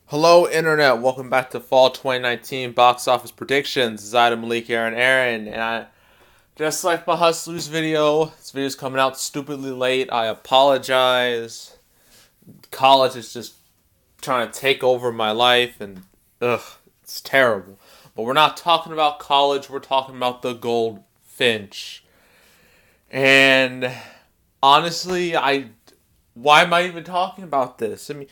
Hello, Internet. Welcome back to Fall 2019 Box Office Predictions. Zaida Malik, Aaron, and just like my Hustlers video, this video is coming out stupidly late. I apologize. College is just trying to take over my life, and it's terrible. But we're not talking about college, we're talking about the Goldfinch. And honestly, why am I even talking about this? I mean,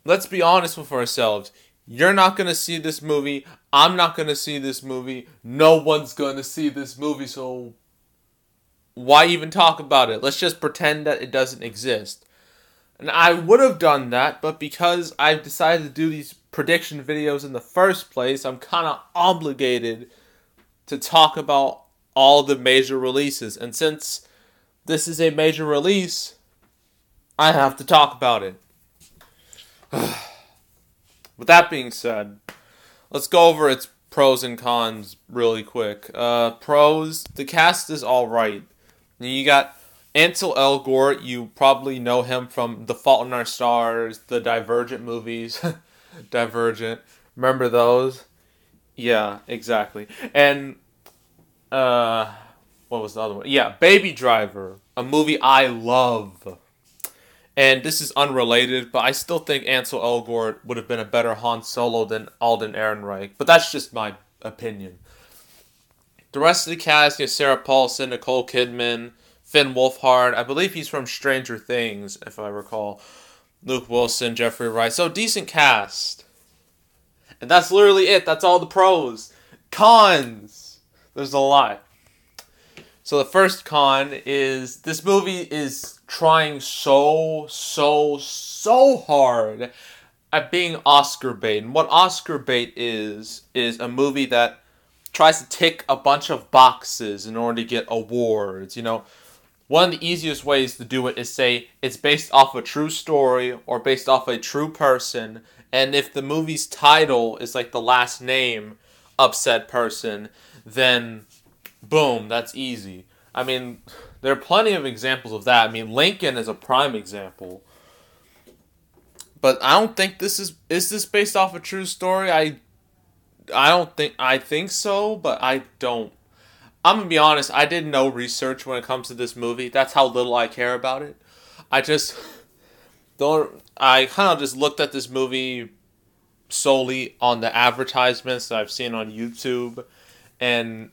let's be honest with ourselves. You're not going to see this movie. I'm not going to see this movie. No one's going to see this movie, so why even talk about it? Let's just pretend that it doesn't exist. And I would have done that, but because I've decided to do these prediction videos in the first place, I'm kind of obligated to talk about all the major releases. And since this is a major release, I have to talk about it. With that being said, let's go over its pros and cons really quick. Pros, the cast is alright. You got Ansel Elgort, you probably know him from The Fault in Our Stars, the Divergent movies. Divergent. Remember those? Yeah, exactly. And, what was the other one? Yeah, Baby Driver, a movie I love. And this is unrelated, but I still think Ansel Elgort would have been a better Han Solo than Alden Ehrenreich. But that's just my opinion. The rest of the cast, you have Sarah Paulson, Nicole Kidman, Finn Wolfhard. I believe he's from Stranger Things, if I recall. Luke Wilson, Jeffrey Wright. So, decent cast. And that's literally it. That's all the pros. Cons. There's a lot. So the first con is this movie is trying so hard at being Oscar bait. And what Oscar bait is a movie that tries to tick a bunch of boxes in order to get awards. You know, one of the easiest ways to do it is say it's based off a true story or based off a true person. And if the movie's title is like the last name of said person, then boom, that's easy. I mean, there are plenty of examples of that. I mean, Lincoln is a prime example. But I don't think this is this based off a true story? I think so, but I don't. I'm gonna be honest, I did no research when it comes to this movie. That's how little I care about it. I just don't I kind of just looked at this movie solely on the advertisements that I've seen on YouTube, and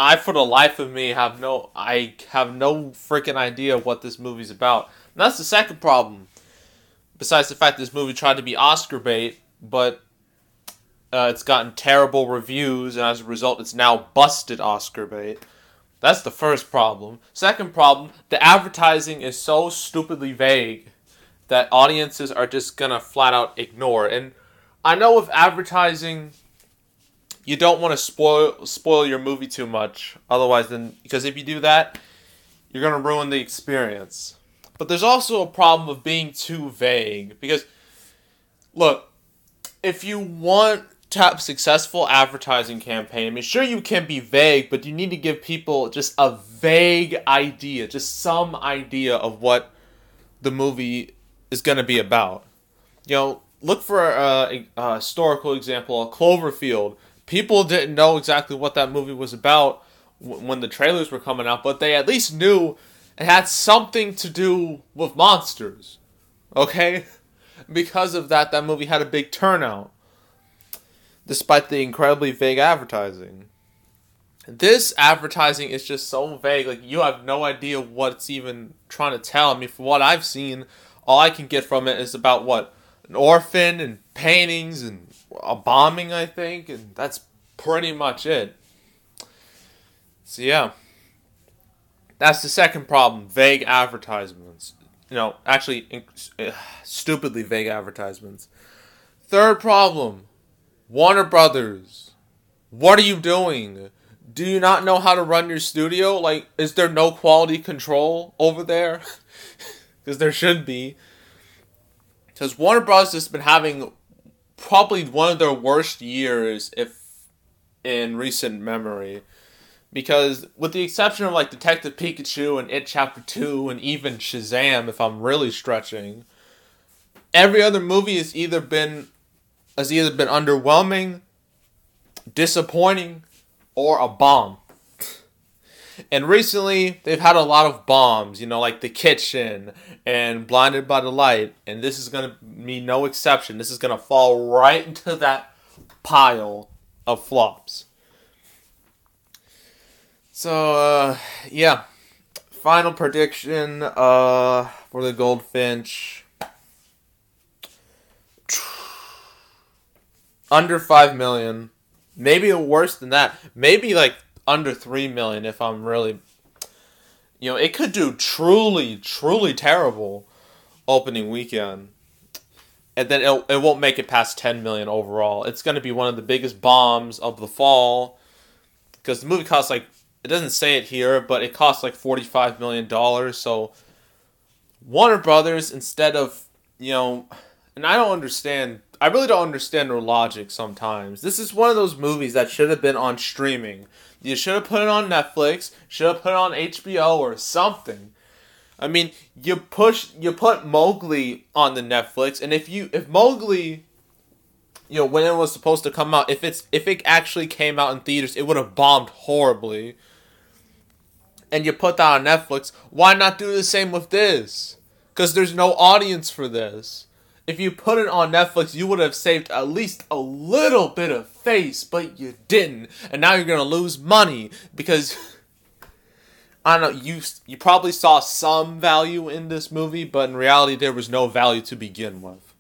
I, for the life of me, have no freaking idea what this movie's about. And that's the second problem. Besides the fact this movie tried to be Oscar bait, but it's gotten terrible reviews, and as a result, it's now busted Oscar bait. That's the first problem. Second problem, the advertising is so stupidly vague that audiences are just gonna flat out ignore. And I know with advertising, you don't want to spoil your movie too much. Otherwise, because if you do that, you're going to ruin the experience. But there's also a problem of being too vague. Because, look, if you want to have a successful advertising campaign, I mean, sure you can be vague, but you need to give people just a vague idea. Just some idea of what the movie is going to be about. You know, look for a historical example, Cloverfield. People didn't know exactly what that movie was about when the trailers were coming out, but they at least knew it had something to do with monsters. Okay? Because of that, that movie had a big turnout, despite the incredibly vague advertising. This advertising is just so vague, like, you have no idea what it's even trying to tell. I mean, from what I've seen, all I can get from it is about, what, an orphan and paintings and a bombing, I think, and that's pretty much it. So yeah, that's the second problem, vague advertisements. You know, actually, stupidly vague advertisements. Third problem, Warner Brothers. What are you doing? Do you not know how to run your studio? Like, is there no quality control over there? Because there should be. Because Warner Bros. Has been having probably one of their worst years, if in recent memory. Because with the exception of like Detective Pikachu and It Chapter 2 and even Shazam, if I'm really stretching, Every other movie has either been underwhelming, disappointing, or a bomb. And recently, they've had a lot of bombs, like The Kitchen and Blinded by the Light. And this is going to be no exception. This is going to fall right into that pile of flops. So, yeah. Final prediction for the Goldfinch. Under 5 million. Maybe worse than that. Maybe like under 3 million if I'm really... it could do truly, truly terrible opening weekend. And then it won't make it past 10 million overall. It's going to be one of the biggest bombs of the fall. Because the movie costs like... It doesn't say it here, but it costs like $45 million. So Warner Brothers, instead of, and I don't understand... I really don't understand their logic sometimes. This is one of those movies that should have been on streaming. You should have put it on Netflix, should have put it on HBO or something. I mean, you put Mowgli on the Netflix, and if Mowgli, when it was supposed to come out, if it actually came out in theaters, it would have bombed horribly. And you put that on Netflix, why not do the same with this? Because there's no audience for this. If you put it on Netflix, you would have saved at least a little bit of face, but you didn't. And now you're going to lose money because, I don't know, you probably saw some value in this movie, but in reality there was no value to begin with.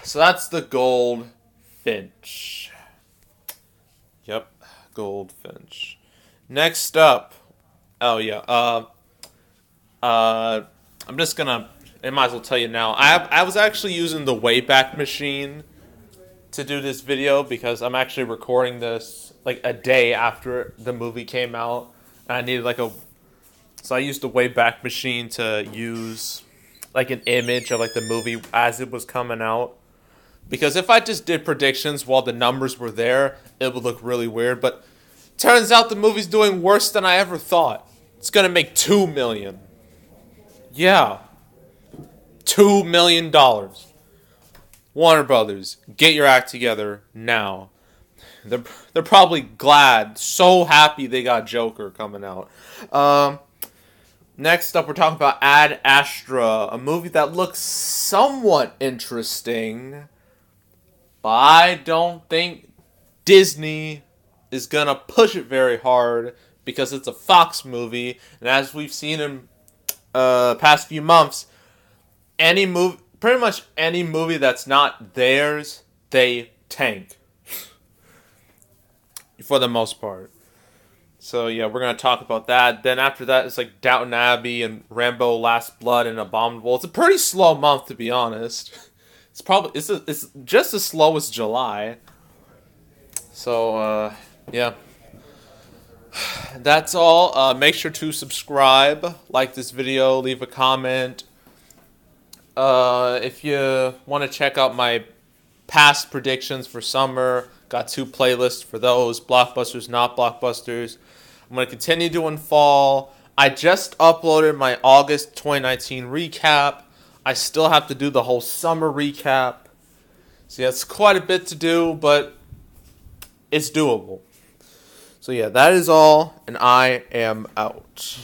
So that's the Goldfinch. Yep, Goldfinch. Next up, I'm just gonna... I might as well tell you now. I was actually using the Wayback Machine to do this video because I'm actually recording this like a day after the movie came out. And I needed so I used the Wayback Machine to use like an image of like the movie as it was coming out. Because if I just did predictions while the numbers were there, it would look really weird. But turns out the movie's doing worse than I ever thought. It's gonna make $2 million. Yeah. $2 million. Warner Brothers, get your act together now. They're probably glad, so happy they got Joker coming out. Next up, we're talking about Ad Astra, a movie that looks somewhat interesting, but I don't think Disney is gonna push it very hard because it's a Fox movie, and as we've seen in past few months, pretty much any movie that's not theirs, they tank. For the most part. So yeah, we're going to talk about that. Then after that, it's like Downton Abbey and Rambo Last Blood and Abominable. It's a pretty slow month, to be honest. It's just as slow as July. So, yeah. That's all. Make sure to subscribe, like this video, leave a comment. If you want to check out my past predictions for summer, got 2 playlists for those, blockbusters, not blockbusters. I'm going to continue doing fall. I just uploaded my August 2019 recap. I still have to do the whole summer recap. So yeah, it's quite a bit to do, but it's doable. So yeah, that is all, and I am out.